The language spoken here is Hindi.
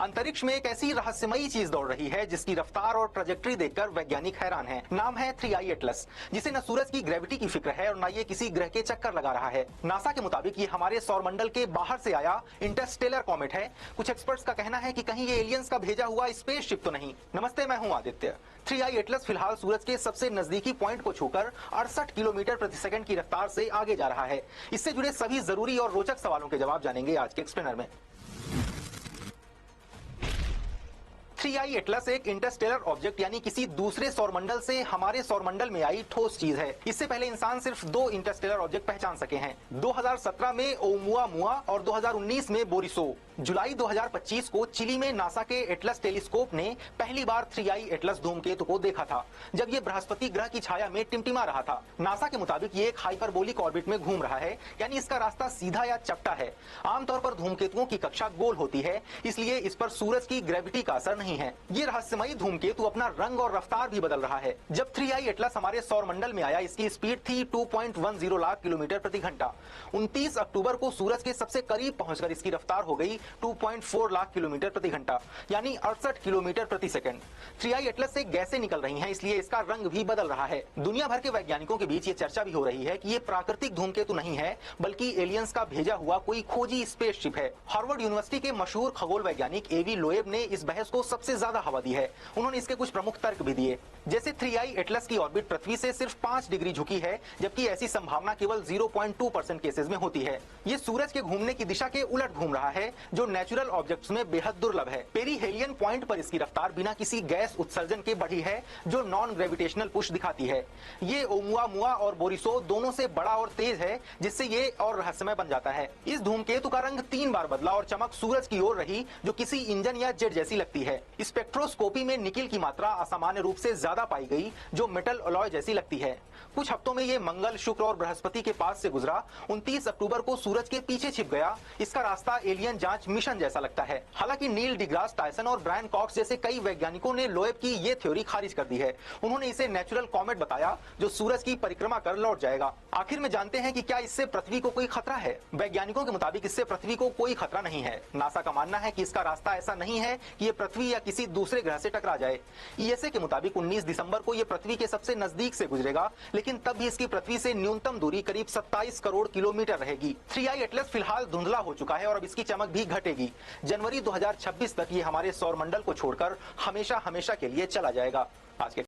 अंतरिक्ष में एक ऐसी रहस्यमयी चीज दौड़ रही है जिसकी रफ्तार और ट्रजेक्टरी देखकर वैज्ञानिक हैरान हैं। नाम है 3I एटलस, जिसे न सूरज की ग्रेविटी की फिक्र है और न ये किसी ग्रह के चक्कर लगा रहा है। नासा के मुताबिक ये हमारे सौरमंडल के बाहर से आया इंटरस्टेलर कॉमेट है। कुछ एक्सपर्ट्स का कहना है कि कहीं ये एलियंस का भेजा हुआ स्पेसशिप तो नहीं। नमस्ते, मैं हूं आदित्य। 3I एटलस फिलहाल सूरज के सबसे नजदीकी पॉइंट को छूकर 68 किलोमीटर प्रति सेकंड की रफ्तार से आगे जा रहा है। इससे जुड़े सभी जरूरी और रोचक सवालों के जवाब जानेंगे आज के एक्सप्लेनर में। 3I एटलस एक इंटरस्टेलर ऑब्जेक्ट यानी किसी दूसरे सौरमंडल से हमारे सौरमंडल में आई ठोस चीज है। इससे पहले इंसान सिर्फ दो इंटरस्टेलर ऑब्जेक्ट पहचान सके हैं, 2017 में ओमुआमुआ और 2019 में बोरिसो। जुलाई 2025 को चिली में नासा के एटलस टेलीस्कोप ने पहली बार 3I एटलस धूमकेतु को देखा था, जब ये बृहस्पति ग्रह की छाया में टिमटिमा रहा था। नासा के मुताबिक ये एक हाइपरबोलिक ऑर्बिट में घूम रहा है, यानी इसका रास्ता सीधा या चपटा है। आमतौर पर धूमकेतुओं की कक्षा गोल होती है, इसलिए इस पर सूरज की ग्रेविटी का असर नहीं है। ये रहस्यमयी धूमकेतु अपना रंग और रफ्तार भी बदल रहा है। जब 3I एटलस हमारे सौरमंडल में आया, इसकी स्पीड थी 2.10 लाख किलोमीटर प्रति घंटा। 29 अक्टूबर को सूरज के सबसे करीब पहुंचकर इसकी रफ्तार हो गई 2.4 लाख किलोमीटर प्रति घंटा, यानी 68 किलोमीटर प्रति सेकंड। 3I एटलस से गैसें निकल रही हैं, इसलिए इसका रंग भी बदल रहा है। दुनिया भर के वैज्ञानिकों के बीच ये चर्चा भी हो रही है कि ये प्राकृतिक धूमकेतु नहीं है, बल्कि एलियंस का भेजा हुआ कोई खोजी स्पेसशिप है। हार्वर्ड यूनिवर्सिटी के मशहूर खगोल वैज्ञानिक AV लोएब ने इस बहस को सबसे ज्यादा हवा दी है। उन्होंने इसके कुछ प्रमुख तर्क भी दिए, जैसे 3I एटलस की ऑर्बिट पृथ्वी से सिर्फ 5 डिग्री झुकी है, जबकि ऐसी संभावना केवल 0.2% केसेस में होती है। ये सूरज के घूमने की दिशा के उलट घूम रहा है, जो नेचुरल ऑब्जेक्ट्स में बेहद दुर्लभ है। पेरीहेलियन पॉइंट पर इसकी रफ्तार बिना किसी गैस उत्सर्जन के बढ़ी है, जो नॉन ग्रेविटेशनल पुश दिखाती है। ये ओमुआमुआ और बोरिसो दोनों से बड़ा और तेज है, जिससे ये और रहस्यमय बन जाता है। इस धूमकेतु का रंग 3 बार बदला और चमक सूरज की ओर रही, जो किसी इंजन या जेट जैसी लगती है। स्पेक्ट्रोस्कोपी में निकिल की मात्रा असामान्य रूप से ज्यादा पाई गई, जो मेटल अलॉय जैसी लगती है। कुछ हफ्तों में ये मंगल, शुक्र और बृहस्पति के पास से गुजरा। 29 अक्टूबर को सूरज के पीछे छिप गया। इसका रास्ता एलियन जांच मिशन जैसा लगता है। हालांकि नील डिग्रास टायसन और ब्रायन कॉक्स जैसे कई वैज्ञानिकों ने लोएब की ये थ्योरी खारिज कर दी है। उन्होंने इसे नेचुरल कॉमेट बताया, जो सूरज की परिक्रमा कर लौट जाएगा। आखिर में जानते हैं कि क्या इससे पृथ्वी को कोई खतरा है। वैज्ञानिकों के मुताबिक इससे पृथ्वी को कोई खतरा नहीं है। नासा का मानना है कि इसका रास्ता ऐसा नहीं है कि ये पृथ्वी या किसी दूसरे ग्रह से टकरा जाए। ESA के मुताबिक 19 दिसंबर को ये पृथ्वी के सबसे नजदीक से गुजरेगा, लेकिन तब भी इसकी पृथ्वी से न्यूनतम दूरी करीब 27 करोड़ किलोमीटर रहेगी। 3I एटलस फिलहाल धुंधला हो चुका है और अब इसकी चमक भी घटेगी। जनवरी 2026 तक ये हमारे सौरमंडल को छोड़कर हमेशा हमेशा के लिए चला जाएगा। आज के